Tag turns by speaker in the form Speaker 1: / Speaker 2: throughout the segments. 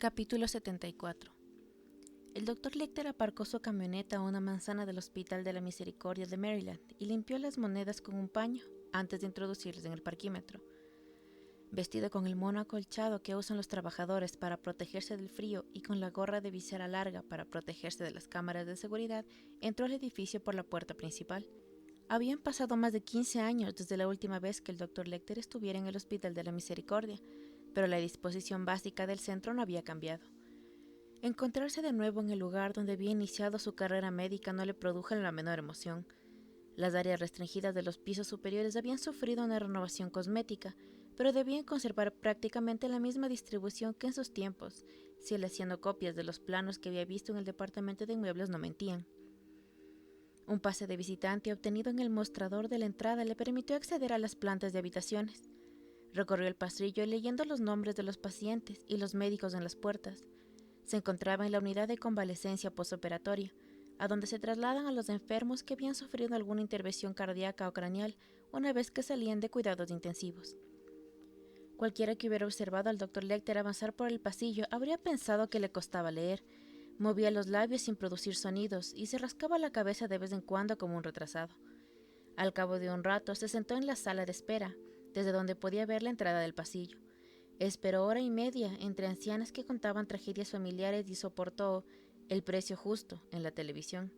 Speaker 1: Capítulo 74. El Dr. Lecter aparcó su camioneta a una manzana del Hospital de la Misericordia de Maryland y limpió las monedas con un paño antes de introducirlas en el parquímetro. Vestido con el mono acolchado que usan los trabajadores para protegerse del frío y con la gorra de visera larga para protegerse de las cámaras de seguridad, entró al edificio por la puerta principal. Habían pasado más de 15 años desde la última vez que el Dr. Lecter estuviera en el Hospital de la Misericordia, pero la disposición básica del centro no había cambiado. Encontrarse de nuevo en el lugar donde había iniciado su carrera médica no le produjo la menor emoción. Las áreas restringidas de los pisos superiores habían sufrido una renovación cosmética, pero debían conservar prácticamente la misma distribución que en sus tiempos, si él haciendo copias de los planos que había visto en el departamento de inmuebles no mentían. Un pase de visitante obtenido en el mostrador de la entrada le permitió acceder a las plantas de habitaciones. Recorrió el pasillo leyendo los nombres de los pacientes y los médicos en las puertas. Se encontraba en la unidad de convalecencia postoperatoria, a donde se trasladan a los enfermos que habían sufrido alguna intervención cardíaca o craneal una vez que salían de cuidados intensivos. Cualquiera que hubiera observado al Dr. Lecter avanzar por el pasillo habría pensado que le costaba leer. Movía los labios sin producir sonidos y se rascaba la cabeza de vez en cuando como un retrasado. Al cabo de un rato se sentó en la sala de espera, desde donde podía ver la entrada del pasillo. Esperó hora y media entre ancianas que contaban tragedias familiares y soportó el precio justo en la televisión.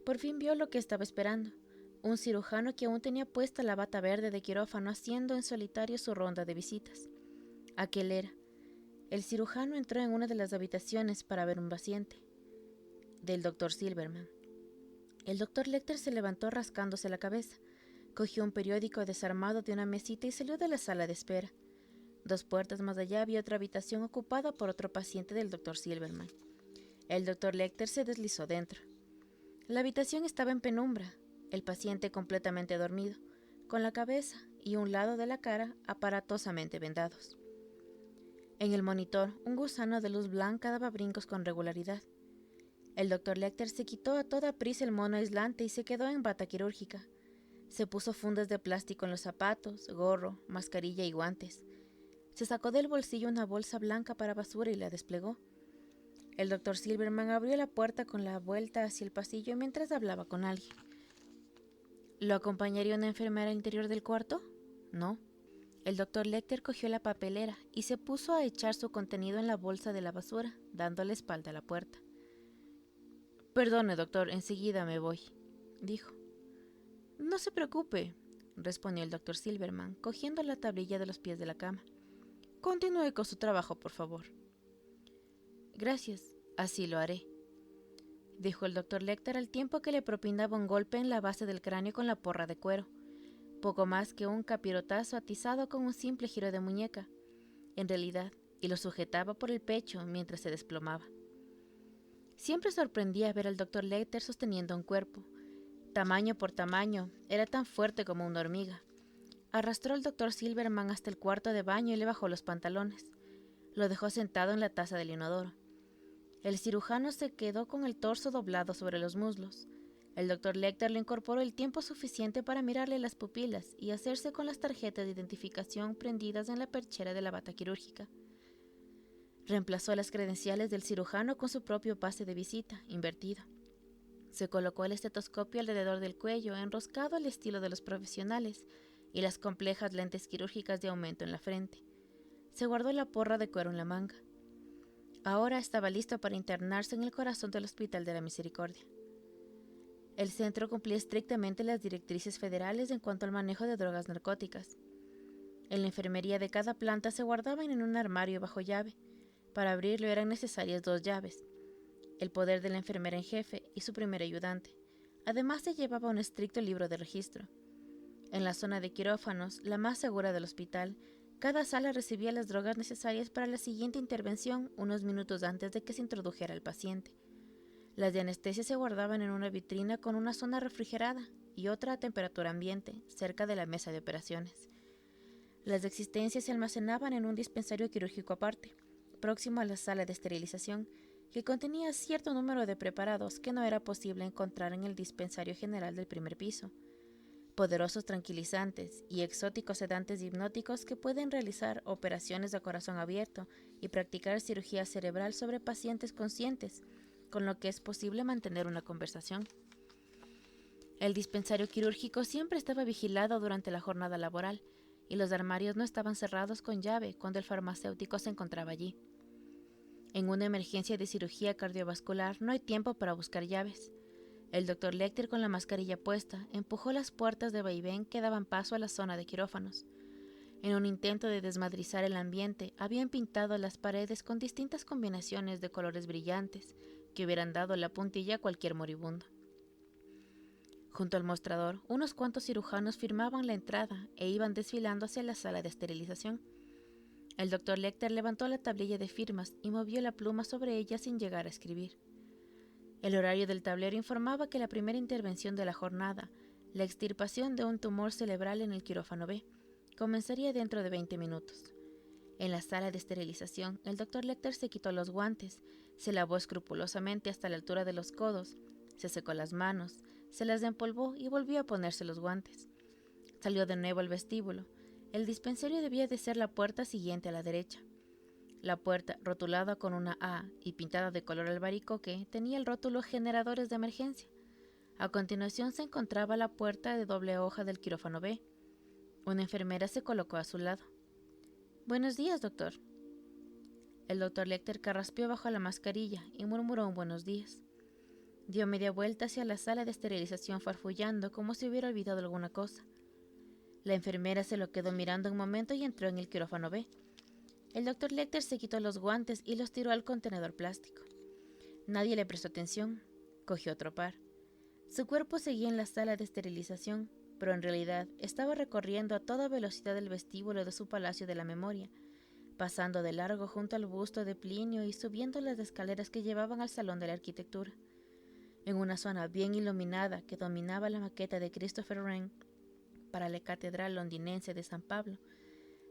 Speaker 1: Por fin vio lo que estaba esperando, un cirujano que aún tenía puesta la bata verde de quirófano haciendo en solitario su ronda de visitas. Aquel era. El cirujano entró en una de las habitaciones para ver un paciente, del Dr. Silverman. El Dr. Lecter se levantó rascándose la cabeza, cogió un periódico desarmado de una mesita y salió de la sala de espera. 2 puertas más allá había otra habitación ocupada por otro paciente del Dr. Silverman. El Dr. Lecter se deslizó dentro. La habitación estaba en penumbra, el paciente completamente dormido, con la cabeza y un lado de la cara aparatosamente vendados. En el monitor, un gusano de luz blanca daba brincos con regularidad. El Dr. Lecter se quitó a toda prisa el mono aislante y se quedó en bata quirúrgica. Se puso fundas de plástico en los zapatos, gorro, mascarilla y guantes. Se sacó del bolsillo una bolsa blanca para basura y la desplegó. El Dr. Silverman abrió la puerta con la vuelta hacia el pasillo mientras hablaba con alguien. ¿Lo acompañaría una enfermera al interior del cuarto? No. El Dr. Lecter cogió la papelera y se puso a echar su contenido en la bolsa de la basura, dando la espalda a la puerta. Perdone, doctor, enseguida me voy, dijo. No se preocupe, respondió el Dr. Silverman, cogiendo la tablilla de los pies de la cama. Continúe con su trabajo, por favor. Gracias, así lo haré, dijo el Dr. Lecter al tiempo que le propinaba un golpe en la base del cráneo con la porra de cuero, poco más que un capirotazo atizado con un simple giro de muñeca, en realidad, y lo sujetaba por el pecho mientras se desplomaba. Siempre sorprendía ver al Dr. Lecter sosteniendo un cuerpo. Tamaño por tamaño, era tan fuerte como una hormiga. Arrastró al Dr. Silverman hasta el cuarto de baño y le bajó los pantalones. Lo dejó sentado en la taza del inodoro. El cirujano se quedó con el torso doblado sobre los muslos. El Dr. Lecter lo incorporó el tiempo suficiente para mirarle las pupilas y hacerse con las tarjetas de identificación prendidas en la perchera de la bata quirúrgica. Reemplazó las credenciales del cirujano con su propio pase de visita, invertido. Se colocó el estetoscopio alrededor del cuello, enroscado al estilo de los profesionales, y las complejas lentes quirúrgicas de aumento en la frente. Se guardó la porra de cuero en la manga. Ahora estaba listo para internarse en el corazón del Hospital de la Misericordia. El centro cumplía estrictamente las directrices federales en cuanto al manejo de drogas narcóticas. En la enfermería de cada planta se guardaban en un armario bajo llave. Para abrirlo eran necesarias 2 llaves, el poder de la enfermera en jefe y su primer ayudante. Además se llevaba un estricto libro de registro. En la zona de quirófanos, la más segura del hospital, cada sala recibía las drogas necesarias para la siguiente intervención unos minutos antes de que se introdujera el paciente. Las de anestesia se guardaban en una vitrina con una zona refrigerada y otra a temperatura ambiente, cerca de la mesa de operaciones. Las de existencia se almacenaban en un dispensario quirúrgico aparte, próximo a la sala de esterilización, que contenía cierto número de preparados que no era posible encontrar en el dispensario general del primer piso. poderosos tranquilizantes y exóticos sedantes hipnóticos que pueden realizar operaciones de corazón abierto y practicar cirugía cerebral sobre pacientes conscientes, con lo que es posible mantener una conversación. El dispensario quirúrgico siempre estaba vigilado durante la jornada laboral, y los armarios no estaban cerrados con llave cuando el farmacéutico se encontraba allí. En una emergencia de cirugía cardiovascular no hay tiempo para buscar llaves. El Dr. Lecter, con la mascarilla puesta, empujó las puertas de vaivén que daban paso a la zona de quirófanos. En un intento de desmadrizar el ambiente, habían pintado las paredes con distintas combinaciones de colores brillantes que hubieran dado la puntilla a cualquier moribundo. Junto al mostrador, unos cuantos cirujanos firmaban la entrada e iban desfilando hacia la sala de esterilización. El Dr. Lecter levantó la tablilla de firmas y movió la pluma sobre ella sin llegar a escribir. El horario del tablero informaba que la primera intervención de la jornada, la extirpación de un tumor cerebral en el quirófano B, comenzaría dentro de 20 minutos. En la sala de esterilización, el Dr. Lecter se quitó los guantes, se lavó escrupulosamente hasta la altura de los codos, se secó las manos, se las empolvó y volvió a ponerse los guantes. Salió de nuevo al vestíbulo. El dispensario debía de ser la puerta siguiente a la derecha. La puerta, rotulada con una A y pintada de color albaricoque, tenía el rótulo Generadores de Emergencia. A continuación se encontraba la puerta de doble hoja del quirófano B. Una enfermera se colocó a su lado. «Buenos días, doctor». El Dr. Lecter carraspeó bajo la mascarilla y murmuró un buenos días. Dio media vuelta hacia la sala de esterilización farfullando como si hubiera olvidado alguna cosa. La enfermera se lo quedó mirando un momento y entró en el quirófano B. El Dr. Lecter se quitó los guantes y los tiró al contenedor plástico. Nadie le prestó atención. Cogió otro par. Su cuerpo seguía en la sala de esterilización, pero en realidad estaba recorriendo a toda velocidad el vestíbulo de su Palacio de la Memoria, pasando de largo junto al busto de Plinio y subiendo las escaleras que llevaban al Salón de la Arquitectura. En una zona bien iluminada que dominaba la maqueta de Christopher Wren para la Catedral londinense de San Pablo,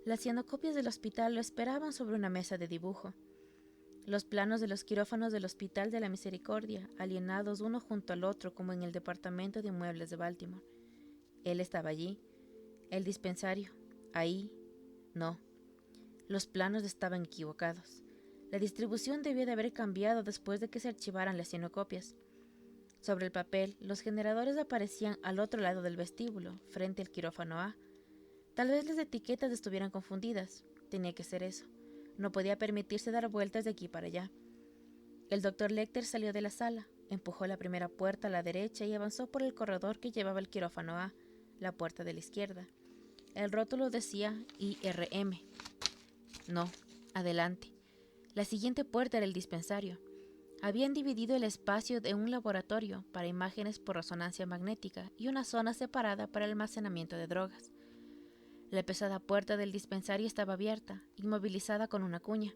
Speaker 1: las cianocopias del hospital lo esperaban sobre una mesa de dibujo. Los planos de los quirófanos del Hospital de la Misericordia, alienados uno junto al otro como en el Departamento de Inmuebles de Baltimore. Él estaba allí. El dispensario. Ahí. No. Los planos estaban equivocados. La distribución debió de haber cambiado después de que se archivaran las cianocopias. Sobre el papel, los generadores aparecían al otro lado del vestíbulo, frente al quirófano A. Tal vez las etiquetas estuvieran confundidas. Tenía que ser eso. No podía permitirse dar vueltas de aquí para allá. El Dr. Lecter salió de la sala, empujó la primera puerta a la derecha y avanzó por el corredor que llevaba al quirófano A, la puerta de la izquierda. El rótulo decía IRM. No, adelante. La siguiente puerta era el dispensario. Habían dividido el espacio de un laboratorio para imágenes por resonancia magnética y una zona separada para el almacenamiento de drogas. La pesada puerta del dispensario estaba abierta, inmovilizada con una cuña.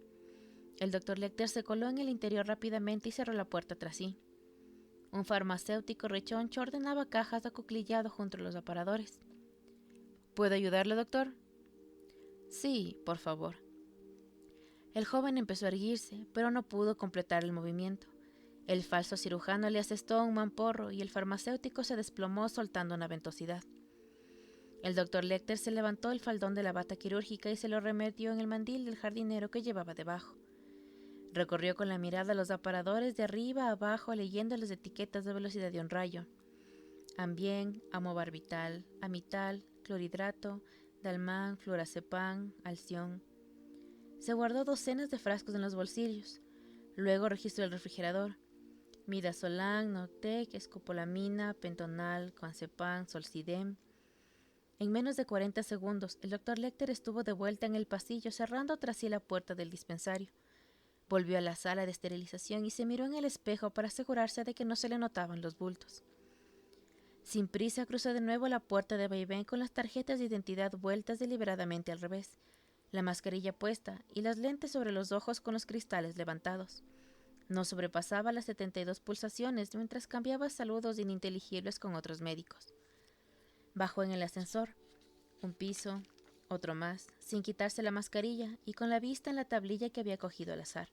Speaker 1: El Dr. Lecter se coló en el interior rápidamente y cerró la puerta tras sí. Un farmacéutico rechoncho ordenaba cajas acuclillado junto a los aparadores. ¿Puedo ayudarle, doctor? Sí, por favor. El joven empezó a erguirse, pero no pudo completar el movimiento. El falso cirujano le asestó un mamporro y el farmacéutico se desplomó soltando una ventosidad. El Dr. Lecter se levantó el faldón de la bata quirúrgica y se lo remetió en el mandil del jardinero que llevaba debajo. Recorrió con la mirada los aparadores de arriba a abajo leyendo las etiquetas de velocidad de un rayo. Ambien, amobarbital, amital, clorhidrato, dalmán, flurazepam, alción. Se guardó docenas de frascos en los bolsillos. Luego registró el refrigerador. Midazolam, Noctec, escopolamina, pentonal, coanzepam, solsidem. En menos de 40 segundos, el Dr. Lecter estuvo de vuelta en el pasillo cerrando tras sí la puerta del dispensario. Volvió a la sala de esterilización y se miró en el espejo para asegurarse de que no se le notaban los bultos. Sin prisa cruzó de nuevo la puerta de vaivén con las tarjetas de identidad vueltas deliberadamente al revés, la mascarilla puesta y las lentes sobre los ojos con los cristales levantados. No sobrepasaba las 72 pulsaciones mientras cambiaba saludos ininteligibles con otros médicos. Bajó en el ascensor, un piso, otro más, sin quitarse la mascarilla y con la vista en la tablilla que había cogido al azar.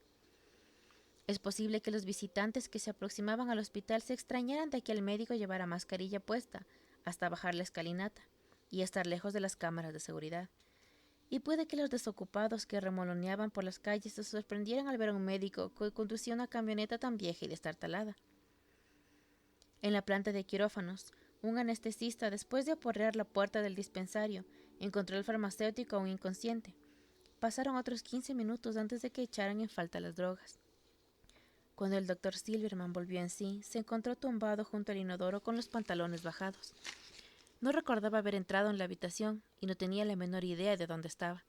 Speaker 1: Es posible que los visitantes que se aproximaban al hospital se extrañaran de que el médico llevara mascarilla puesta, hasta bajar la escalinata y estar lejos de las cámaras de seguridad. Y puede que los desocupados que remoloneaban por las calles se sorprendieran al ver a un médico que conducía una camioneta tan vieja y destartalada. En la planta de quirófanos, un anestesista, después de aporrear la puerta del dispensario, encontró al farmacéutico aún inconsciente. Pasaron otros 15 minutos antes de que echaran en falta las drogas. Cuando el doctor Silverman volvió en sí, se encontró tumbado junto al inodoro con los pantalones bajados. No recordaba haber entrado en la habitación y no tenía la menor idea de dónde estaba.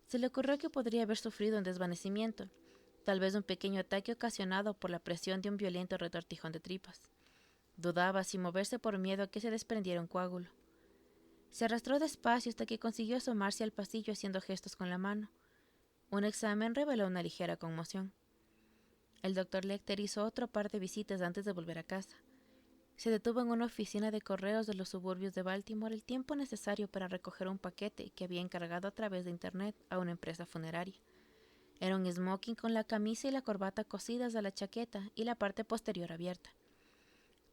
Speaker 1: Se le ocurrió que podría haber sufrido un desvanecimiento, tal vez un pequeño ataque ocasionado por la presión de un violento retortijón de tripas. Dudaba si moverse por miedo a que se desprendiera un coágulo. Se arrastró despacio hasta que consiguió asomarse al pasillo haciendo gestos con la mano. Un examen reveló una ligera conmoción. El doctor Lecter hizo otro par de visitas antes de volver a casa. Se detuvo en una oficina de correos de los suburbios de Baltimore el tiempo necesario para recoger un paquete que había encargado a través de internet a una empresa funeraria. Era un smoking con la camisa y la corbata cosidas a la chaqueta y la parte posterior abierta.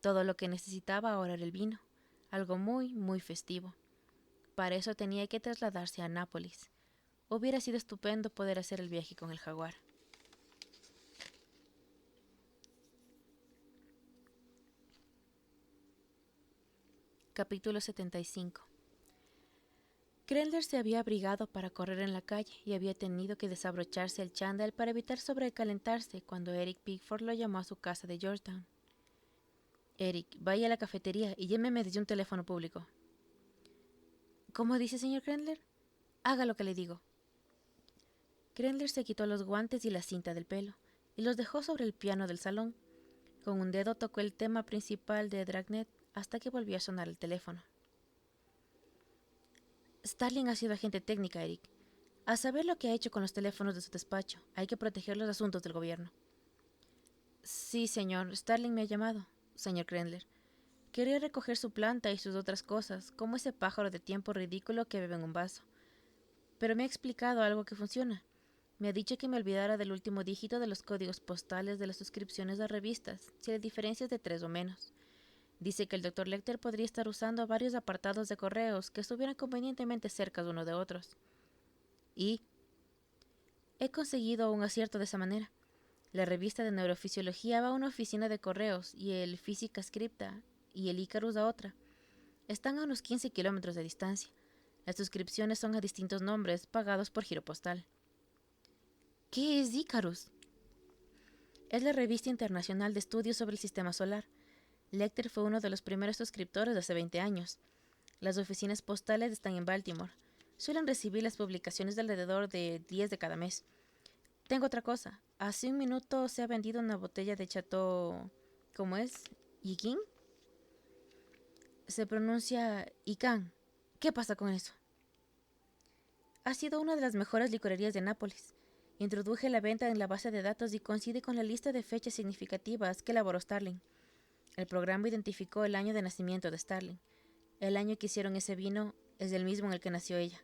Speaker 1: Todo lo que necesitaba ahora era el vino, algo muy, muy festivo. Para eso tenía que trasladarse a Nápoles. Hubiera sido estupendo poder hacer el viaje con el jaguar. Capítulo 75. Krendler se había abrigado para correr en la calle y había tenido que desabrocharse el chándal para evitar sobrecalentarse cuando Eric Pickford lo llamó a su casa de Georgetown. Eric, vaya a la cafetería y llámeme desde un teléfono público. ¿Cómo dice, señor Krendler? Haga lo que le digo. Krendler se quitó los guantes y la cinta del pelo y los dejó sobre el piano del salón. Con un dedo tocó el tema principal de Dragnet hasta que volvió a sonar el teléfono. Starling ha sido agente técnica, Eric. A saber lo que ha hecho con los teléfonos de su despacho, hay que proteger los asuntos del gobierno. Sí, señor, Starling me ha llamado, señor Krendler. Quería recoger su planta y sus otras cosas, como ese pájaro de tiempo ridículo que bebe en un vaso. Pero me ha explicado algo que funciona. Me ha dicho que me olvidara del último dígito de los códigos postales de las suscripciones a revistas, si la diferencia es de 3 o menos. Dice que el Dr. Lecter podría estar usando varios apartados de correos que estuvieran convenientemente cerca de uno de otros. Y he conseguido un acierto de esa manera. La revista de neurofisiología va a una oficina de correos y el Física Scripta y el Icarus a otra. Están a unos 15 kilómetros de distancia. Las suscripciones son a distintos nombres, pagados por giro postal. ¿Qué es Icarus? Es la revista internacional de estudios sobre el sistema solar. Lecter fue uno de los primeros suscriptores de hace 20 años. Las oficinas postales están en Baltimore. Suelen recibir las publicaciones de alrededor de 10 de cada mes. Tengo otra cosa. Hace un minuto se ha vendido una botella de Chateau... ¿Cómo es? ¿Yikin? Se pronuncia Ican. ¿Qué pasa con eso? Ha sido una de las mejores licorerías de Nápoles. Introduje la venta en la base de datos y coincide con la lista de fechas significativas que elaboró Starling. El programa identificó el año de nacimiento de Starling. El año que hicieron ese vino es el mismo en el que nació ella.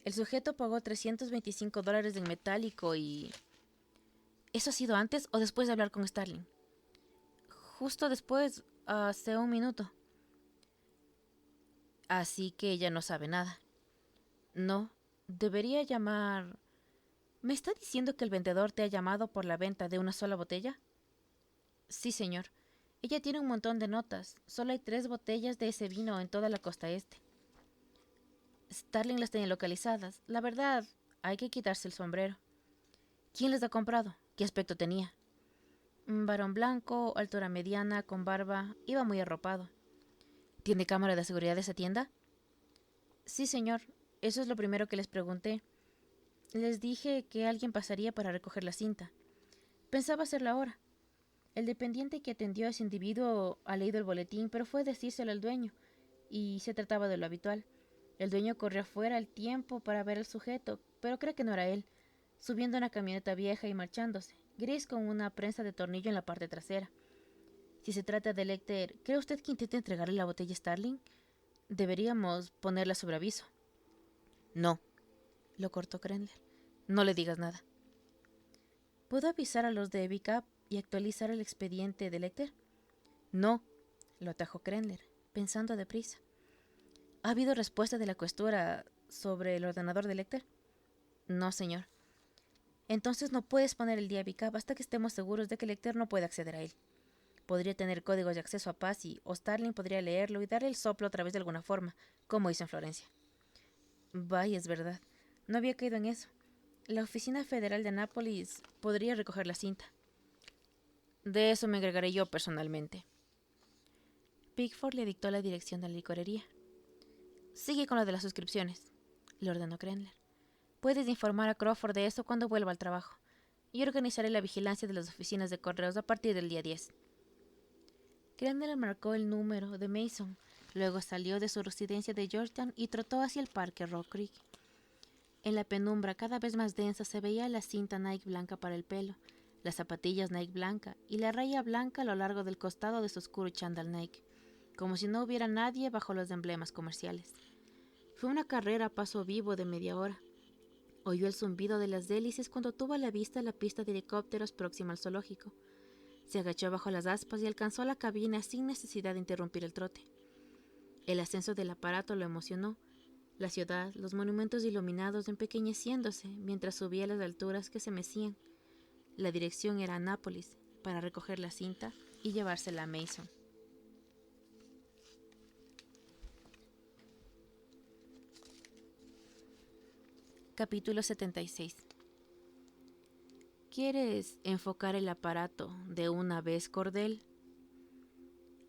Speaker 1: El sujeto pagó $325 en metálico y... ¿Eso ha sido antes o después de hablar con Starling? Justo después, hace un minuto. Así que ella no sabe nada. No, debería llamar... ¿Me está diciendo que el vendedor te ha llamado por la venta de una sola botella? Sí, señor. Ella tiene un montón de notas. Solo hay 3 botellas de ese vino en toda la costa este. Starling las tiene localizadas. La verdad, hay que quitarse el sombrero. ¿Quién les ha comprado? ¿Qué aspecto tenía? Un varón blanco, altura mediana, con barba. Iba muy arropado. ¿Tiene cámara de seguridad esa tienda? Sí, señor. Eso es lo primero que les pregunté. Les dije que alguien pasaría para recoger la cinta. Pensaba hacerlo ahora. El dependiente que atendió a ese individuo ha leído el boletín, pero fue a decírselo al dueño, y se trataba de lo habitual. El dueño corrió afuera al tiempo para ver al sujeto, pero cree que no era él, subiendo a una camioneta vieja y marchándose, gris con una prensa de tornillo en la parte trasera. Si se trata de Lecter, ¿cree usted que intenta entregarle la botella a Starling? Deberíamos ponerla sobre aviso. No, lo cortó Krendler. No le digas nada. ¿Puedo avisar a los de Bicap y actualizar el expediente de Lecter? No, lo atajó Krendler. pensando deprisa. ¿Ha habido respuesta de la cuestora sobre el ordenador de Lecter? No, señor. Entonces no puedes poner el día backup hasta que estemos seguros de que Lecter no puede acceder a él. Podría tener códigos de acceso a Pazzi, o Starling podría leerlo y darle el soplo a través de alguna forma, como hizo en Florencia. Vaya, es verdad. No había caído en eso. La Oficina Federal de Annapolis podría recoger la cinta. De eso me encargaré yo personalmente. Pickford le dictó la dirección de la licorería. Sigue con lo de las suscripciones, le ordenó Crenler. Puedes informar a Crawford de eso cuando vuelva al trabajo. Yo organizaré la vigilancia de las oficinas de correos a partir del día 10. Crenler marcó el número de Mason, luego salió de su residencia de Georgetown y trotó hacia el parque Rock Creek. En la penumbra cada vez más densa se veía la cinta Nike blanca para el pelo, las zapatillas Nike blanca y la raya blanca a lo largo del costado de su oscuro chándal Nike, como si no hubiera nadie bajo los emblemas comerciales. Fue una carrera a paso vivo de media hora. Oyó el zumbido de las hélices cuando tuvo a la vista la pista de helicópteros próxima al zoológico. Se agachó bajo las aspas y alcanzó la cabina sin necesidad de interrumpir el trote. El ascenso del aparato lo emocionó. La ciudad, los monumentos iluminados empequeñeciéndose mientras subía a las alturas que se mecían. La dirección era Annapolis, para recoger la cinta y llevársela a Mason. Capítulo 76. ¿Quieres enfocar el aparato de una vez, Cordell?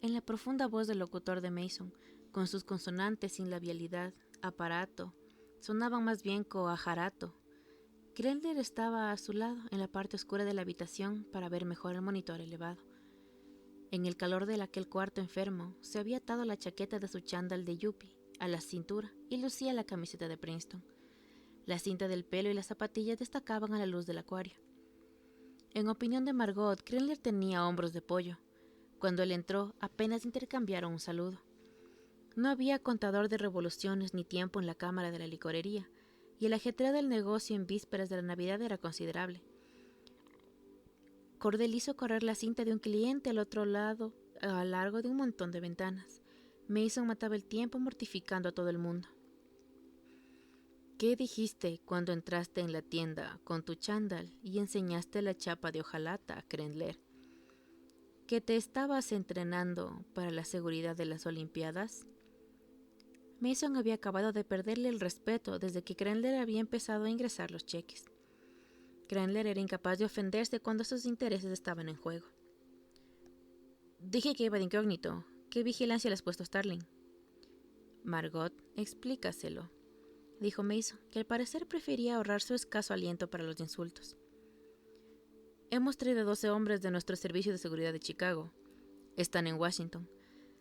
Speaker 1: En la profunda voz del locutor de Mason, con sus consonantes sin labialidad, aparato, sonaban más bien coajarato. Crenler estaba a su lado, en la parte oscura de la habitación, para ver mejor el monitor elevado. En el calor de aquel cuarto enfermo, se había atado la chaqueta de su chándal de yuppie a la cintura y lucía la camiseta de Princeton. La cinta del pelo y las zapatillas destacaban a la luz del acuario. En opinión de Margot, Crenler tenía hombros de pollo. Cuando él entró, apenas intercambiaron un saludo. No había contador de revoluciones ni tiempo en la cámara de la licorería, y el ajetreo del negocio en vísperas de la Navidad era considerable. Cordell hizo correr la cinta de un cliente al otro lado, a lo largo de un montón de ventanas. Mason mataba el tiempo mortificando a todo el mundo. ¿Qué dijiste cuando entraste en la tienda con tu chándal y enseñaste la chapa de hojalata a Crenler? ¿Que te estabas entrenando para la seguridad de las Olimpiadas? Mason había acabado de perderle el respeto desde que Crenler había empezado a ingresar los cheques. Crenler era incapaz de ofenderse cuando sus intereses estaban en juego. Dije que iba de incógnito. ¿Qué vigilancia le has puesto a Starling? Margot, explícaselo, dijo Mason, que al parecer prefería ahorrar su escaso aliento para los insultos. Hemos traído 12 hombres de nuestro servicio de seguridad de Chicago. Están en Washington.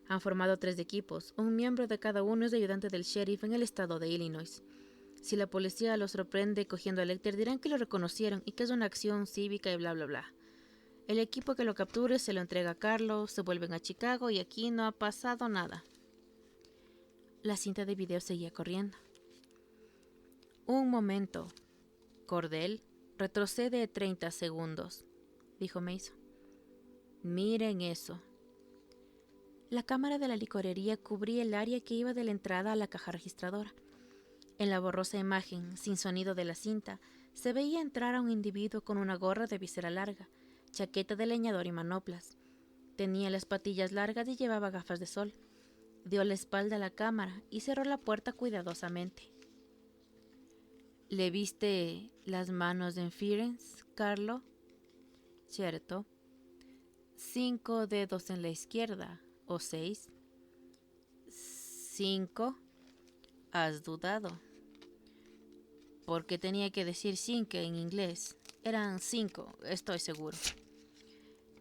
Speaker 1: Han formado 3 equipos. Un miembro de cada uno es ayudante del sheriff en el estado de Illinois. Si la policía los sorprende cogiendo a Lecter, dirán que lo reconocieron y que es una acción cívica y bla bla bla. El equipo que lo capture se lo entrega a Carlos, se vuelven a Chicago y aquí no ha pasado nada. La cinta de video seguía corriendo. Un momento. Cordell, retrocede 30 segundos, dijo Mason. Miren eso. La cámara de la licorería cubría el área que iba de la entrada a la caja registradora. En la borrosa imagen, sin sonido de la cinta, se veía entrar a un individuo con una gorra de visera larga, chaqueta de leñador y manoplas. Tenía las patillas largas y llevaba gafas de sol. Dio la espalda a la cámara y cerró la puerta cuidadosamente. ¿Le viste las manos en Firenze, Carlo? Cierto. 5 dedos en la izquierda, ¿o 6? 5. Has dudado. ¿Por qué tenía que decir 5 en inglés? Eran 5, estoy seguro.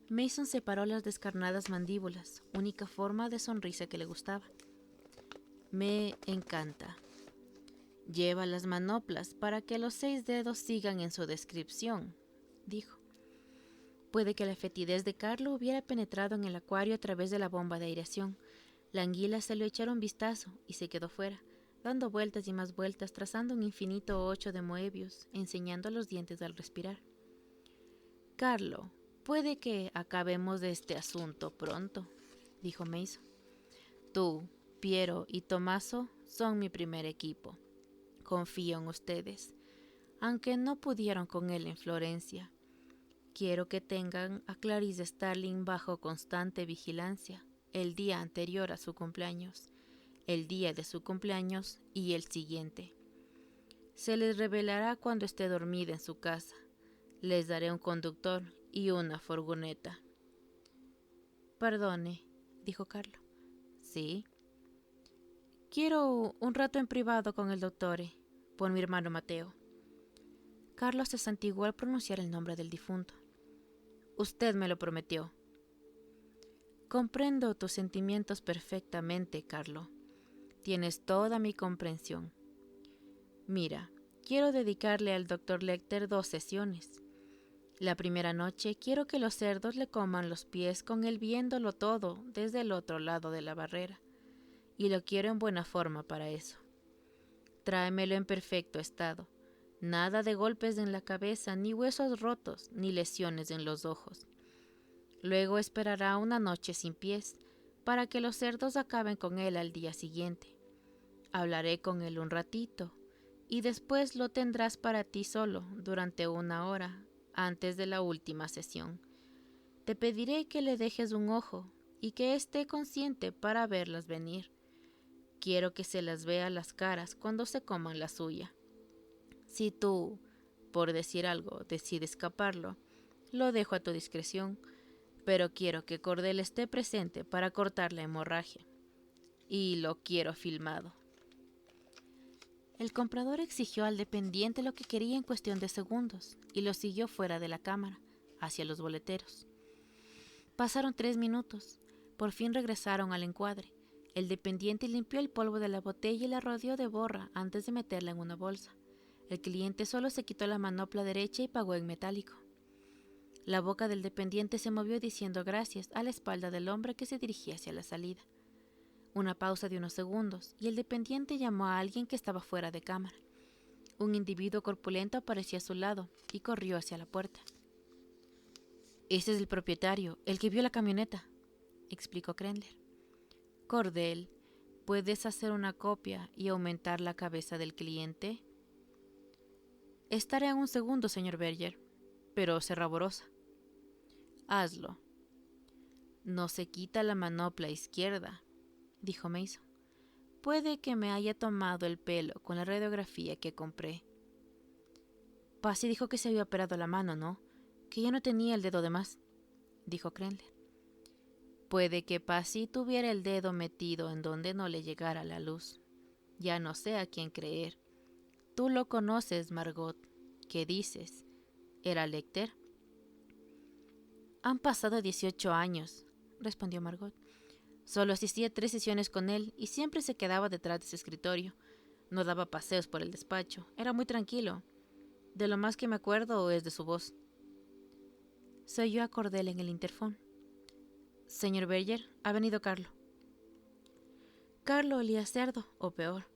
Speaker 1: Mason separó las descarnadas mandíbulas, única forma de sonrisa que le gustaba. Me encanta. Lleva las manoplas para que los 6 dedos sigan en su descripción, dijo. Puede que la fetidez de Carlo hubiera penetrado en el acuario a través de la bomba de aireación. La anguila salió a echar un vistazo y se quedó fuera, dando vueltas y más vueltas, trazando un infinito 8 de Moebius, enseñando los dientes al respirar. Carlo, puede que acabemos de este asunto pronto, dijo Mason. Tú, Piero y Tommaso son mi primer equipo. Confío en ustedes, aunque no pudieron con él en Florencia. Quiero que tengan a Clarice Starling bajo constante vigilancia el día anterior a su cumpleaños, el día de su cumpleaños y el siguiente. Se les revelará cuando esté dormida en su casa. Les daré un conductor y una furgoneta. Perdone, dijo Carlo. ¿Sí? Quiero un rato en privado con el dottore, por mi hermano Mateo. Carlos se santiguó al pronunciar el nombre del difunto. Usted me lo prometió. Comprendo tus sentimientos perfectamente, Carlo. Tienes toda mi comprensión. Mira, quiero dedicarle al Dr. Lecter 2 sesiones. La primera noche quiero que los cerdos le coman los pies con él viéndolo todo desde el otro lado de la barrera, y lo quiero en buena forma para eso. Tráemelo en perfecto estado. Nada de golpes en la cabeza, ni huesos rotos, ni lesiones en los ojos. Luego esperará una noche sin pies, para que los cerdos acaben con él al día siguiente. Hablaré con él un ratito, y después lo tendrás para ti solo durante 1 hora, antes de la última sesión. Te pediré que le dejes un ojo, y que esté consciente para verlas venir. Quiero que se las vea las caras cuando se coman la suya. Si tú, por decir algo, decides escaparlo, lo dejo a tu discreción, pero quiero que Cordell esté presente para cortar la hemorragia. Y lo quiero filmado. El comprador exigió al dependiente lo que quería en cuestión de segundos y lo siguió fuera de la cámara, hacia los boleteros. Pasaron 3 minutos. Por fin regresaron al encuadre. El dependiente limpió el polvo de la botella y la rodeó de borra antes de meterla en una bolsa. El cliente solo se quitó la manopla derecha y pagó en metálico. La boca del dependiente se movió diciendo gracias a la espalda del hombre que se dirigía hacia la salida. Una pausa de unos segundos, y el dependiente llamó a alguien que estaba fuera de cámara. Un individuo corpulento apareció a su lado y corrió hacia la puerta. «Ese es el propietario, el que vio la camioneta», explicó Krendler. «Cordell, ¿puedes hacer una copia y aumentar la cabeza del cliente?» «Estaré en un segundo, señor Berger, pero será borrosa». «Hazlo». «No se quita la manopla izquierda», dijo Mason. «Puede que me haya tomado el pelo con la radiografía que compré». «Pasi dijo que se había operado la mano, ¿no? Que ya no tenía el dedo de más», dijo Krendler. «Puede que Pasi tuviera el dedo metido en donde no le llegara la luz. Ya no sé a quién creer. Tú lo conoces, Margot. ¿Qué dices? ¿Era Lecter?» «Han pasado 18 años», respondió Margot. «Solo asistí a 3 sesiones con él y siempre se quedaba detrás de su escritorio. No daba paseos por el despacho. Era muy tranquilo. De lo más que me acuerdo es de su voz». Se oyó a Cordell en el interfón. «Señor Berger, ha venido Carlo». Carlo olía a cerdo, o peor.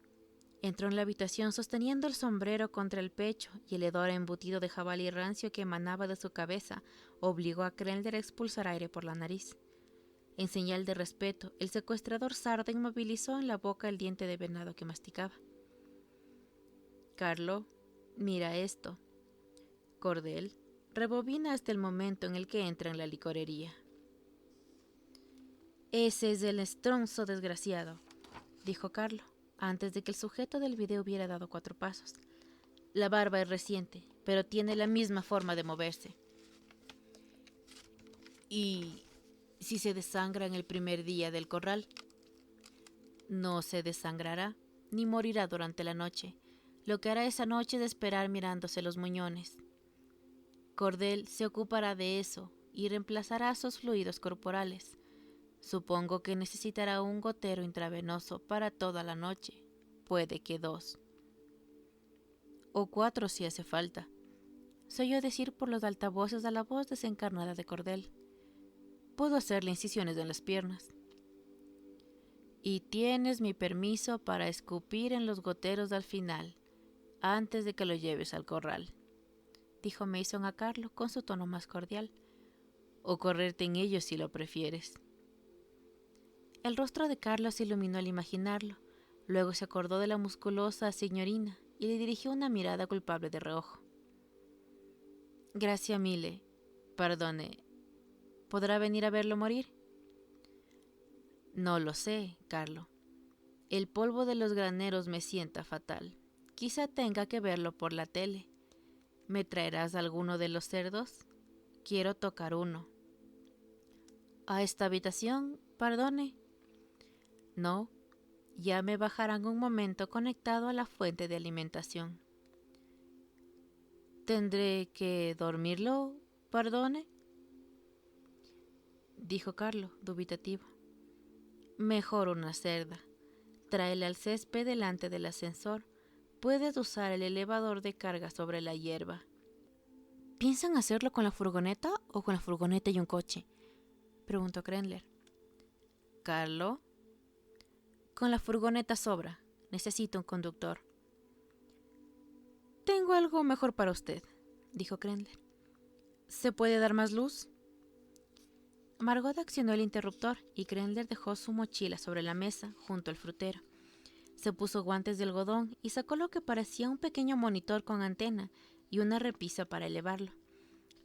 Speaker 1: Entró en la habitación sosteniendo el sombrero contra el pecho y el hedor embutido de jabalí rancio que emanaba de su cabeza obligó a Krendler a expulsar aire por la nariz. En señal de respeto, el secuestrador sardo inmovilizó en la boca el diente de venado que masticaba. «Carlo, mira esto». «Cordell, rebobina hasta el momento en el que entra en la licorería». «Ese es el estronzo desgraciado», dijo Carlo, antes de que el sujeto del video hubiera dado 4 pasos. «La barba es reciente, pero tiene la misma forma de moverse». «¿Y si se desangra en el primer día del corral?» «No se desangrará, ni morirá durante la noche. Lo que hará esa noche es esperar mirándose los muñones. Cordell se ocupará de eso y reemplazará sus fluidos corporales. Supongo que necesitará un gotero intravenoso para toda la noche, puede que 2. O 4 si hace falta», se oyó decir por los altavoces a la voz desencarnada de Cordell. «Puedo hacerle incisiones en las piernas». «Y tienes mi permiso para escupir en los goteros al final, antes de que lo lleves al corral», dijo Mason a Carlo con su tono más cordial. «O correrte en ellos si lo prefieres». El rostro de Carlos se iluminó al imaginarlo. Luego se acordó de la musculosa señorina y le dirigió una mirada culpable de reojo. Gracia mille. Perdone. ¿Podrá venir a verlo morir? No lo sé, Carlo. El polvo de los graneros me sienta fatal. Quizá tenga que verlo por la tele. ¿Me traerás alguno de los cerdos? Quiero tocar uno. ¿A esta habitación? Perdone. No, ya me bajarán un momento conectado a la fuente de alimentación. ¿Tendré que dormirlo? Perdone, dijo Carlo, dubitativo. Mejor una cerda. Tráele al césped delante del ascensor. Puedes usar el elevador de carga sobre la hierba. ¿Piensan hacerlo con la furgoneta o con la furgoneta y un coche? Preguntó Krendler. ¿Carlo? Con la furgoneta sobra. Necesito un conductor. Tengo algo mejor para usted, dijo Krendler. ¿Se puede dar más luz? Margot accionó el interruptor y Krendler dejó su mochila sobre la mesa junto al frutero. Se puso guantes de algodón y sacó lo que parecía un pequeño monitor con antena y una repisa para elevarlo,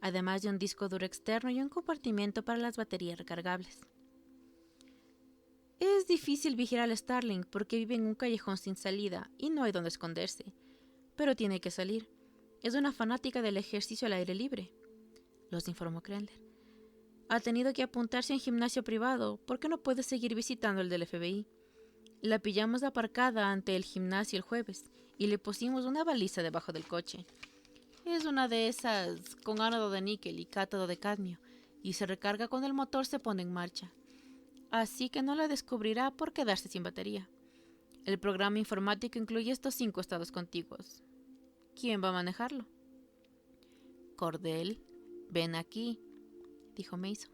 Speaker 1: además de un disco duro externo y un compartimento para las baterías recargables. Es difícil vigilar al Starling porque vive en un callejón sin salida y no hay donde esconderse, pero tiene que salir. Es una fanática del ejercicio al aire libre, los informó Krendler. Ha tenido que apuntarse a un gimnasio privado porque no puede seguir visitando el del FBI. La pillamos aparcada ante el gimnasio el jueves y le pusimos una baliza debajo del coche. Es una de esas con ánodo de níquel y cátodo de cadmio y se recarga cuando el motor se pone en marcha. Así que no la descubrirá por quedarse sin batería. El programa informático incluye estos 5 estados contiguos. ¿Quién va a manejarlo? Cordell, ven aquí, dijo Mason.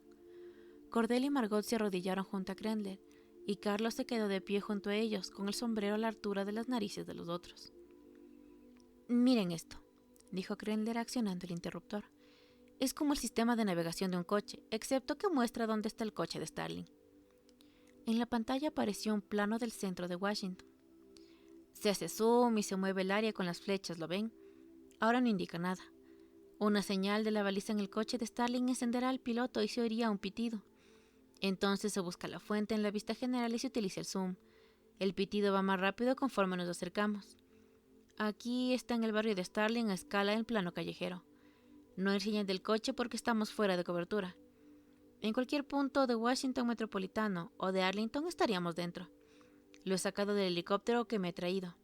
Speaker 1: Cordell y Margot se arrodillaron junto a Krendler y Carlos se quedó de pie junto a ellos con el sombrero a la altura de las narices de los otros. Miren esto, dijo Krendler accionando el interruptor. Es como el sistema de navegación de un coche, excepto que muestra dónde está el coche de Starling. En la pantalla apareció un plano del centro de Washington. Se hace zoom y se mueve el área con las flechas, ¿lo ven? Ahora no indica nada. Una señal de la baliza en el coche de Starling encenderá al piloto y se oiría un pitido. Entonces se busca la fuente en la vista general y se utiliza el zoom. El pitido va más rápido conforme nos acercamos. Aquí está en el barrio de Starling a escala en plano callejero. No hay señal del coche porque estamos fuera de cobertura. En cualquier punto de Washington metropolitano o de Arlington estaríamos dentro. Lo he sacado del helicóptero que me he traído.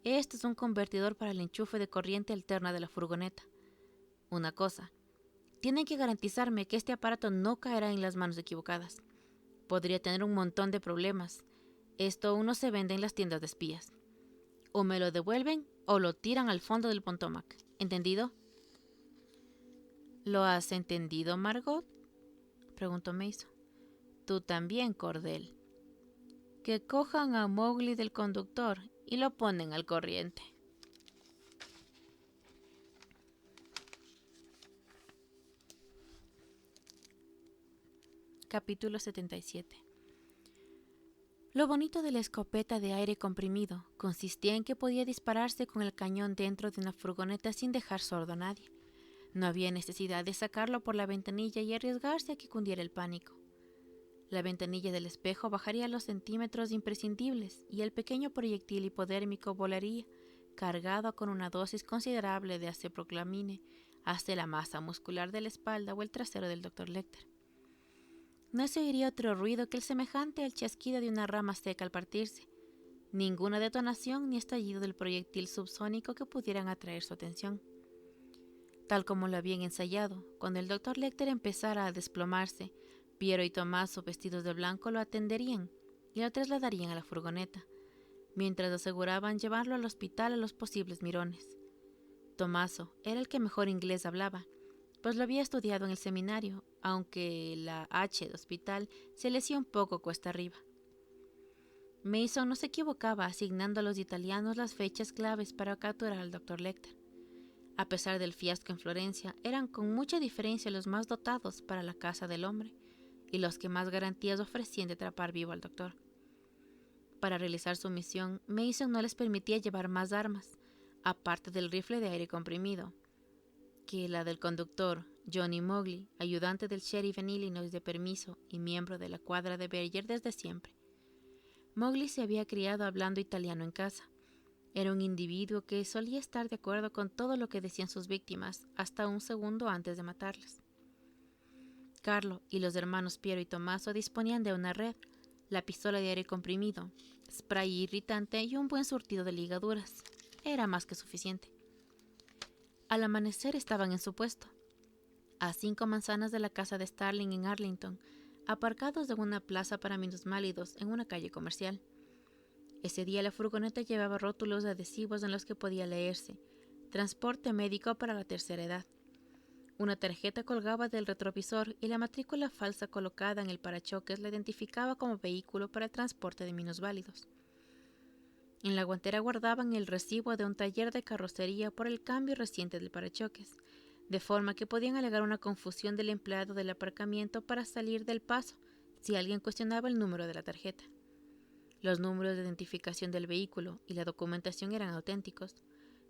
Speaker 1: Este es un convertidor para el enchufe de corriente alterna de la furgoneta. Una cosa. Tienen que garantizarme que este aparato no caerá en las manos equivocadas. Podría tener un montón de problemas. Esto aún no se vende en las tiendas de espías. O me lo devuelven o lo tiran al fondo del Potomac. ¿Entendido? ¿Lo has entendido, Margot?, preguntó Mason. Tú también, Cordell. Que cojan a Mowgli del conductor y lo ponen al corriente. Capítulo 77. Lo bonito de la escopeta de aire comprimido consistía en que podía dispararse con el cañón dentro de una furgoneta sin dejar sordo a nadie. No había necesidad de sacarlo por la ventanilla y arriesgarse a que cundiera el pánico. La ventanilla del espejo bajaría los centímetros imprescindibles y el pequeño proyectil hipodérmico volaría, cargado con una dosis considerable de aceproclamine, hacia la masa muscular de la espalda o el trasero del Dr. Lecter. No se oiría otro ruido que el semejante al chasquido de una rama seca al partirse, ninguna detonación ni estallido del proyectil subsónico que pudieran atraer su atención. Tal como lo habían ensayado, cuando el Dr. Lecter empezara a desplomarse, Piero y Tomaso, vestidos de blanco, lo atenderían y lo trasladarían a la furgoneta, mientras aseguraban llevarlo al hospital a los posibles mirones. Tomaso era el que mejor inglés hablaba, pues lo había estudiado en el seminario, aunque la H de hospital se le hacía un poco cuesta arriba. Mason no se equivocaba asignando a los italianos las fechas claves para capturar al Dr. Lecter. A pesar del fiasco en Florencia, eran con mucha diferencia los más dotados para la caza del hombre, y los que más garantías ofrecían de atrapar vivo al doctor. Para realizar su misión, Mason no les permitía llevar más armas, aparte del rifle de aire comprimido, que la del conductor, Johnny Mowgli, ayudante del sheriff en Illinois de permiso y miembro de la cuadra de Berger desde siempre. Mowgli se había criado hablando italiano en casa. Era un individuo que solía estar de acuerdo con todo lo que decían sus víctimas hasta un segundo antes de matarlas. Carlo y los hermanos Piero y Tommaso disponían de una red, la pistola de aire comprimido, spray irritante y un buen surtido de ligaduras. Era más que suficiente. Al amanecer estaban en su puesto, a 5 manzanas de la casa de Starling en Arlington, aparcados en una plaza para minusválidos en una calle comercial. Ese día la furgoneta llevaba rótulos adhesivos en los que podía leerse: transporte médico para la tercera edad. Una tarjeta colgaba del retrovisor y la matrícula falsa colocada en el parachoques la identificaba como vehículo para el transporte de minusválidos. En la guantera guardaban el recibo de un taller de carrocería por el cambio reciente del parachoques, de forma que podían alegar una confusión del empleado del aparcamiento para salir del paso si alguien cuestionaba el número de la tarjeta. Los números de identificación del vehículo y la documentación eran auténticos,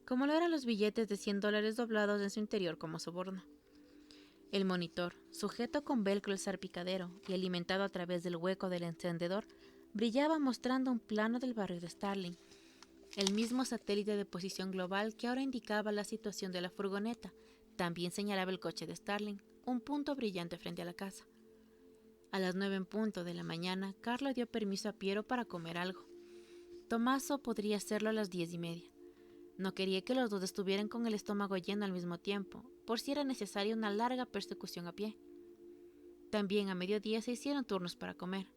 Speaker 1: como lo eran los billetes de $100 doblados en su interior como soborno. El monitor, sujeto con velcro al salpicadero y alimentado a través del hueco del encendedor, brillaba mostrando un plano del barrio de Starling, el mismo satélite de posición global que ahora indicaba la situación de la furgoneta. También señalaba el coche de Starling, un punto brillante frente a la casa. A las 9 en punto de la mañana, Carlo dio permiso a Piero para comer algo. Tommaso podría hacerlo a las 10:30. No quería que los dos estuvieran con el estómago lleno al mismo tiempo, por si era necesaria una larga persecución a pie. También a mediodía se hicieron turnos para comer.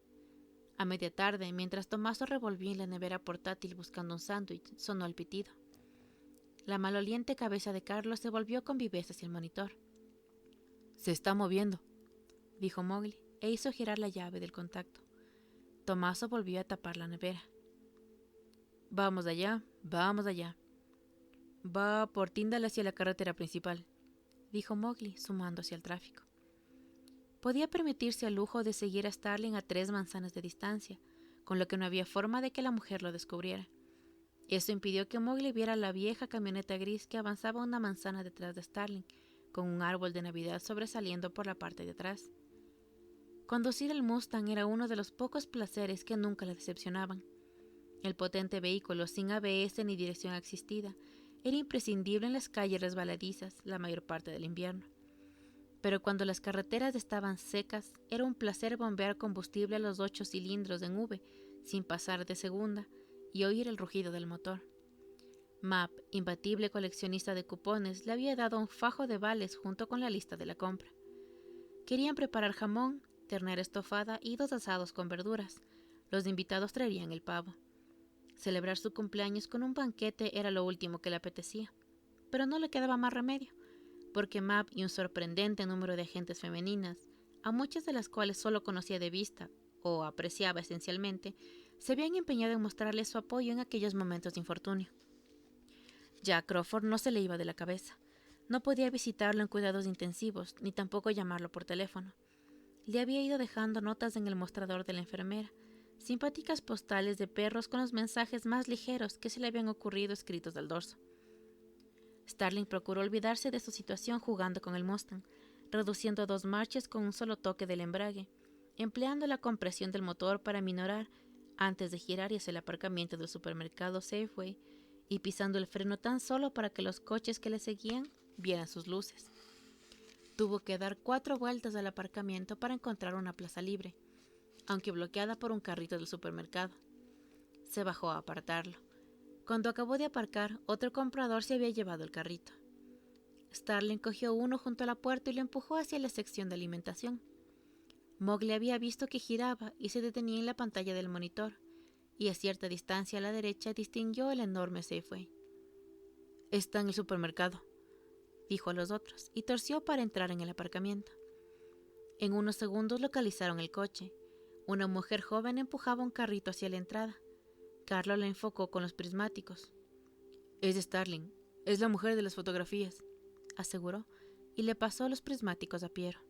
Speaker 1: A media tarde, mientras Tommaso revolvía en la nevera portátil buscando un sándwich, sonó el pitido. La maloliente cabeza de Carlos se volvió con viveza hacia el monitor. «Se está moviendo», dijo Mowgli, e hizo girar la llave del contacto. Tommaso volvió a tapar la nevera. «Vamos allá, vamos allá. Va por Tyndall hacia la carretera principal», dijo Mowgli, sumándose al tráfico. Podía permitirse el lujo de seguir a Starling a 3 manzanas de distancia, con lo que no había forma de que la mujer lo descubriera. Eso impidió que Mowgli viera la vieja camioneta gris que avanzaba una manzana detrás de Starling, con un árbol de Navidad sobresaliendo por la parte de atrás. Conducir el Mustang era uno de los pocos placeres que nunca le decepcionaban. El potente vehículo sin ABS ni dirección asistida era imprescindible en las calles resbaladizas la mayor parte del invierno. Pero cuando las carreteras estaban secas, era un placer bombear combustible a los 8 cilindros en V, sin pasar de segunda, y oír el rugido del motor. Map, imbatible coleccionista de cupones, le había dado un fajo de vales junto con la lista de la compra. Querían preparar jamón, ternera estofada y 2 asados con verduras. Los invitados traerían el pavo. Celebrar su cumpleaños con un banquete era lo último que le apetecía, pero no le quedaba más remedio, porque Map y un sorprendente número de agentes femeninas, a muchas de las cuales solo conocía de vista, o apreciaba esencialmente, se habían empeñado en mostrarle su apoyo en aquellos momentos de infortunio. Jack Crawford no se le iba de la cabeza. No podía visitarlo en cuidados intensivos, ni tampoco llamarlo por teléfono. Le había ido dejando notas en el mostrador de la enfermera, simpáticas postales de perros con los mensajes más ligeros que se le habían ocurrido escritos al dorso. Starling procuró olvidarse de su situación jugando con el Mustang, reduciendo 2 marchas con un solo toque del embrague, empleando la compresión del motor para minorar antes de girar hacia el aparcamiento del supermercado Safeway y pisando el freno tan solo para que los coches que le seguían vieran sus luces. Tuvo que dar 4 vueltas al aparcamiento para encontrar una plaza libre, aunque bloqueada por un carrito del supermercado. Se bajó a apartarlo. Cuando acabó de aparcar, otro comprador se había llevado el carrito. Starling cogió uno junto a la puerta y lo empujó hacia la sección de alimentación. Mowgli había visto que giraba y se detenía en la pantalla del monitor, y a cierta distancia a la derecha distinguió el enorme Safeway. «Está en el supermercado», dijo a los otros, y torció para entrar en el aparcamiento. En unos segundos localizaron el coche. Una mujer joven empujaba un carrito hacia la entrada. Carlo la enfocó con los prismáticos. «Es Starling, es la mujer de las fotografías», aseguró, y le pasó los prismáticos a Piero.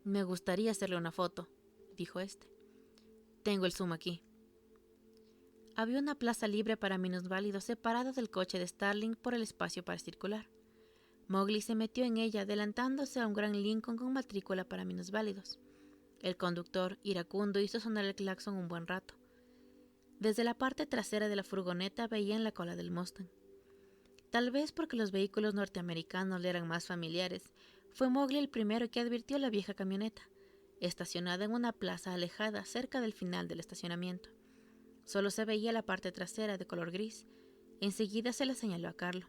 Speaker 1: Me gustaría hacerle una foto, dijo este. Tengo el Zoom aquí. Había una plaza libre para minusválidos separada del coche de Starling por el espacio para circular. Mowgli se metió en ella, adelantándose a un gran Lincoln con matrícula para minusválidos. El conductor, iracundo, hizo sonar el claxon un buen rato. Desde la parte trasera de la furgoneta veían la cola del Mustang. Tal vez porque los vehículos norteamericanos le eran más familiares, fue Mowgli el primero que advirtió la vieja camioneta, estacionada en una plaza alejada cerca del final del estacionamiento. Solo se veía la parte trasera de color gris. Enseguida se la señaló a Carlo.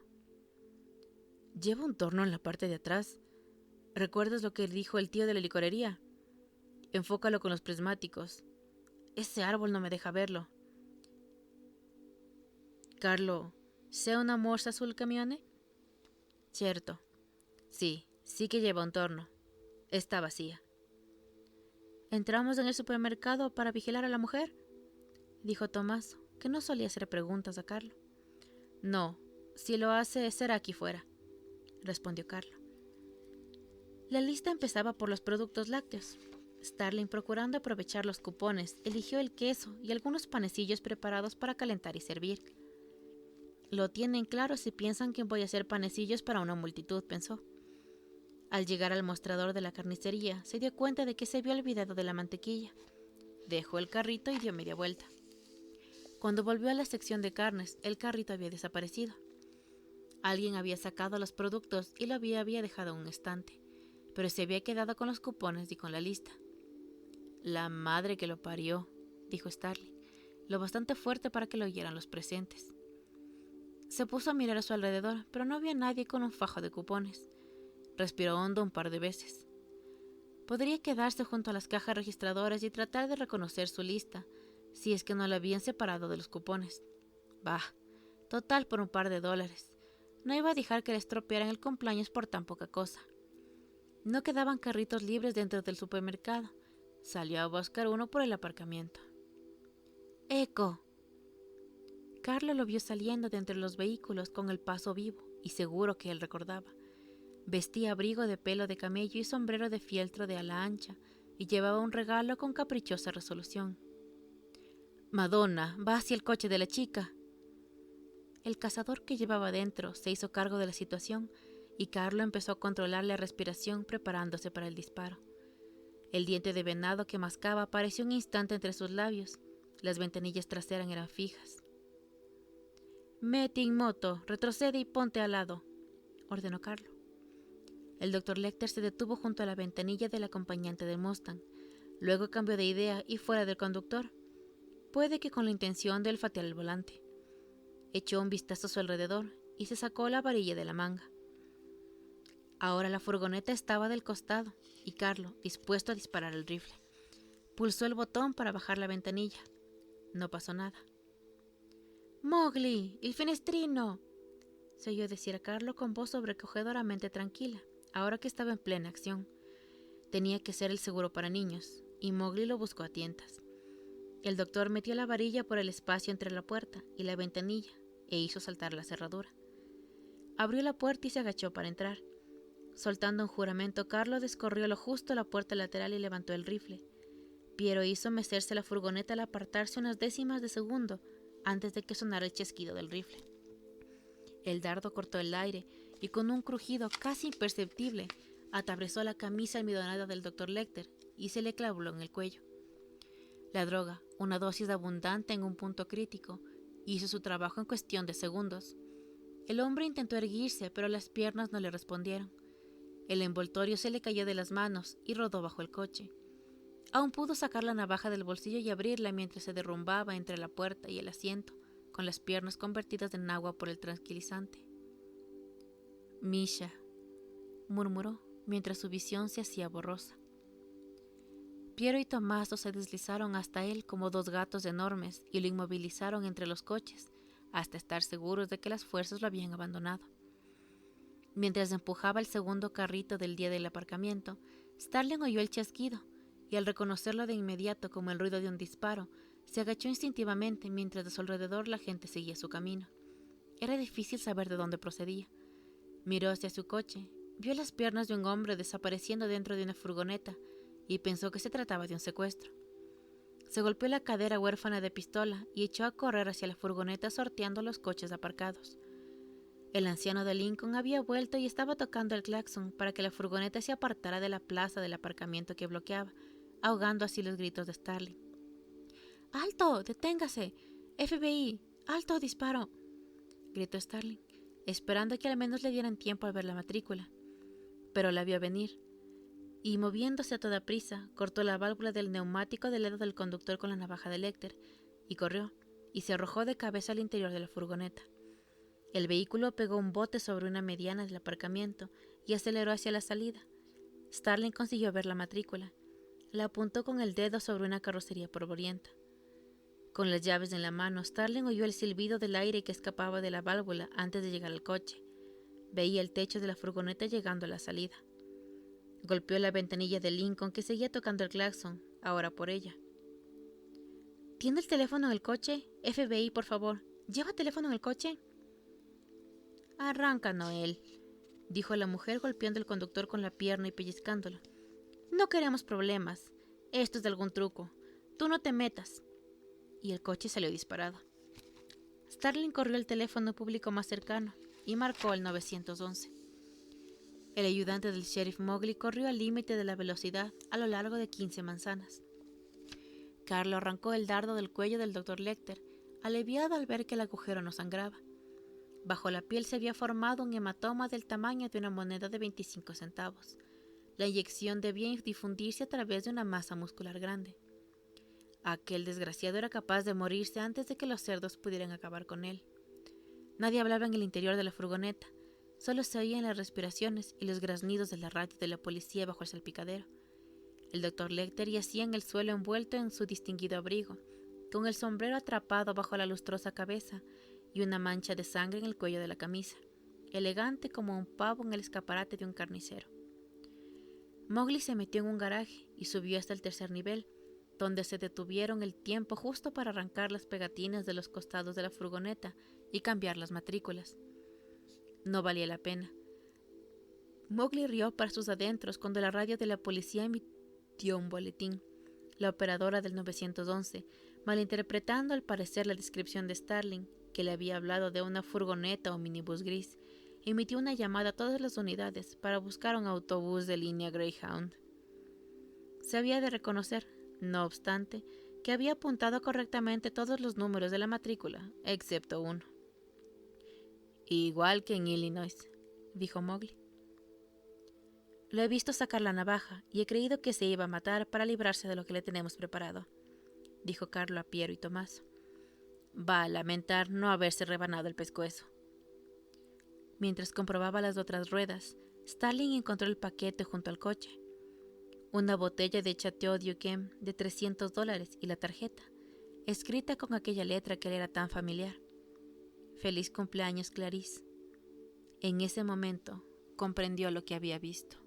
Speaker 1: Lleva un torno en la parte de atrás. ¿Recuerdas lo que dijo el tío de la licorería? Enfócalo con los prismáticos. Ese árbol no me deja verlo. Carlo, ¿sea una morsa azul camione? Cierto. Sí que lleva un torno. Está vacía. ¿Entramos en el supermercado para vigilar a la mujer?, dijo Tomás, que no solía hacer preguntas a Carlo. No, si lo hace será aquí fuera, respondió Carlo. La lista empezaba por los productos lácteos. Starling, procurando aprovechar los cupones, eligió el queso y algunos panecillos preparados para calentar y servir. Lo tienen claro si piensan que voy a hacer panecillos para una multitud, pensó. Al llegar al mostrador de la carnicería, se dio cuenta de que se había olvidado de la mantequilla. Dejó el carrito y dio media vuelta. Cuando volvió a la sección de carnes, el carrito había desaparecido. Alguien había sacado los productos y lo había dejado en un estante, pero se había quedado con los cupones y con la lista. La madre que lo parió, dijo Starling, lo bastante fuerte para que lo oyeran los presentes. Se puso a mirar a su alrededor, pero no había nadie con un fajo de cupones. Respiró hondo un par de veces. Podría quedarse junto a las cajas registradoras y tratar de reconocer su lista, si es que no la habían separado de los cupones. Bah, total por un par de $. No iba a dejar que le estropearan el cumpleaños por tan poca cosa. No quedaban carritos libres dentro del supermercado. Salió a buscar uno por el aparcamiento. ¡Eco! Carlo lo vio saliendo de entre los vehículos con el paso vivo y seguro que él recordaba. Vestía abrigo de pelo de camello y sombrero de fieltro de ala ancha y llevaba un regalo con caprichosa resolución. Madonna, va hacia el coche de la chica. El cazador que llevaba dentro se hizo cargo de la situación y Carlo empezó a controlar la respiración preparándose para el disparo. El diente de venado que mascaba apareció un instante entre sus labios. Las ventanillas traseras eran fijas. Mete en moto, retrocede y ponte al lado, ordenó Carlo. El Dr. Lecter se detuvo junto a la ventanilla del acompañante del Mustang. Luego cambió de idea y fuera del conductor. Puede que con la intención de olfatear el volante. Echó un vistazo a su alrededor y se sacó la varilla de la manga. Ahora la furgoneta estaba del costado y Carlo, dispuesto a disparar el rifle, pulsó el botón para bajar la ventanilla. No pasó nada. «Mowgli, el fenestrino», se oyó decir a Carlo con voz sobrecogedoramente tranquila, ahora que estaba en plena acción. Tenía que ser el seguro para niños, y Mowgli lo buscó a tientas. El doctor metió la varilla por el espacio entre la puerta y la ventanilla e hizo saltar la cerradura. Abrió la puerta y se agachó para entrar. Soltando un juramento, Carlo descorrió lo justo la puerta lateral y levantó el rifle. Piero hizo mecerse la furgoneta al apartarse unas décimas de segundo antes de que sonara el chasquido del rifle. El dardo cortó el aire y con un crujido casi imperceptible atravesó la camisa almidonada del Dr. Lecter y se le clavó en el cuello. La droga, una dosis abundante en un punto crítico, hizo su trabajo en cuestión de segundos. El hombre intentó erguirse, pero las piernas no le respondieron. El envoltorio se le cayó de las manos y rodó bajo el coche. Aún pudo sacar la navaja del bolsillo y abrirla mientras se derrumbaba entre la puerta y el asiento, con las piernas convertidas en agua por el tranquilizante. «Misha», murmuró, mientras su visión se hacía borrosa. Piero y Tommaso se deslizaron hasta él como dos gatos enormes y lo inmovilizaron entre los coches, hasta estar seguros de que las fuerzas lo habían abandonado. Mientras empujaba el segundo carrito del día del aparcamiento, Starling oyó el chasquido, y al reconocerlo de inmediato como el ruido de un disparo, se agachó instintivamente mientras de su alrededor la gente seguía su camino. Era difícil saber de dónde procedía. Miró hacia su coche, vio las piernas de un hombre desapareciendo dentro de una furgoneta y pensó que se trataba de un secuestro. Se golpeó la cadera huérfana de pistola y echó a correr hacia la furgoneta sorteando los coches aparcados. El anciano de Lincoln había vuelto y estaba tocando el claxon para que la furgoneta se apartara de la plaza del aparcamiento que bloqueaba, ahogando así los gritos de Starling. ¡Alto! ¡Deténgase! ¡FBI! ¡Alto! ¡Disparo! Gritó Starling, esperando que al menos le dieran tiempo a ver la matrícula. Pero la vio venir, y moviéndose a toda prisa, cortó la válvula del neumático del dedo del conductor con la navaja de Lecter, y corrió, y se arrojó de cabeza al interior de la furgoneta. El vehículo pegó un bote sobre una mediana del aparcamiento y aceleró hacia la salida. Starling consiguió ver la matrícula. La apuntó con el dedo sobre una carrocería polvorienta. Con las llaves en la mano, Starling oyó el silbido del aire que escapaba de la válvula antes de llegar al coche. Veía el techo de la furgoneta llegando a la salida. Golpeó la ventanilla de Lincoln, que seguía tocando el claxon, ahora por ella. ¿Tiene el teléfono en el coche? FBI, por favor. ¿Lleva teléfono en el coche? Arranca, Noel, dijo la mujer golpeando al conductor con la pierna y pellizcándolo. No queremos problemas. Esto es de algún truco. Tú no te metas. Y el coche salió disparado. Starling corrió al teléfono público más cercano y marcó el 911. El ayudante del sheriff Mowgli corrió al límite de la velocidad a lo largo de 15 manzanas. Carlo arrancó el dardo del cuello del Dr. Lecter, aliviado al ver que el agujero no sangraba. Bajo la piel se había formado un hematoma del tamaño de una moneda de 25 centavos. La inyección debía difundirse a través de una masa muscular grande. Aquel desgraciado era capaz de morirse antes de que los cerdos pudieran acabar con él. Nadie hablaba en el interior de la furgoneta. Solo se oían las respiraciones y los graznidos de la radio de la policía bajo el salpicadero. El Dr. Lecter yacía en el suelo envuelto en su distinguido abrigo, con el sombrero atrapado bajo la lustrosa cabeza y una mancha de sangre en el cuello de la camisa, elegante como un pavo en el escaparate de un carnicero. Mowgli se metió en un garaje y subió hasta el 3er nivel, donde se detuvieron el tiempo justo para arrancar las pegatinas de los costados de la furgoneta y cambiar las matrículas. No valía la pena. Mowgli rió para sus adentros cuando la radio de la policía emitió un boletín. La operadora del 911, malinterpretando al parecer la descripción de Starling, que le había hablado de una furgoneta o minibús gris, emitió una llamada a todas las unidades para buscar un autobús de línea Greyhound. Se había de reconocer, no obstante, que había apuntado correctamente todos los números de la matrícula, excepto uno. Igual que en Illinois, dijo Mowgli. Lo he visto sacar la navaja y he creído que se iba a matar para librarse de lo que le tenemos preparado, dijo Carlo a Piero y Tomás. Va a lamentar no haberse rebanado el pescuezo. Mientras comprobaba las otras ruedas, Starling encontró el paquete junto al coche. Una botella de Chateau d'Yquem de $300 y la tarjeta, escrita con aquella letra que le era tan familiar. Feliz cumpleaños, Clarice. En ese momento comprendió lo que había visto.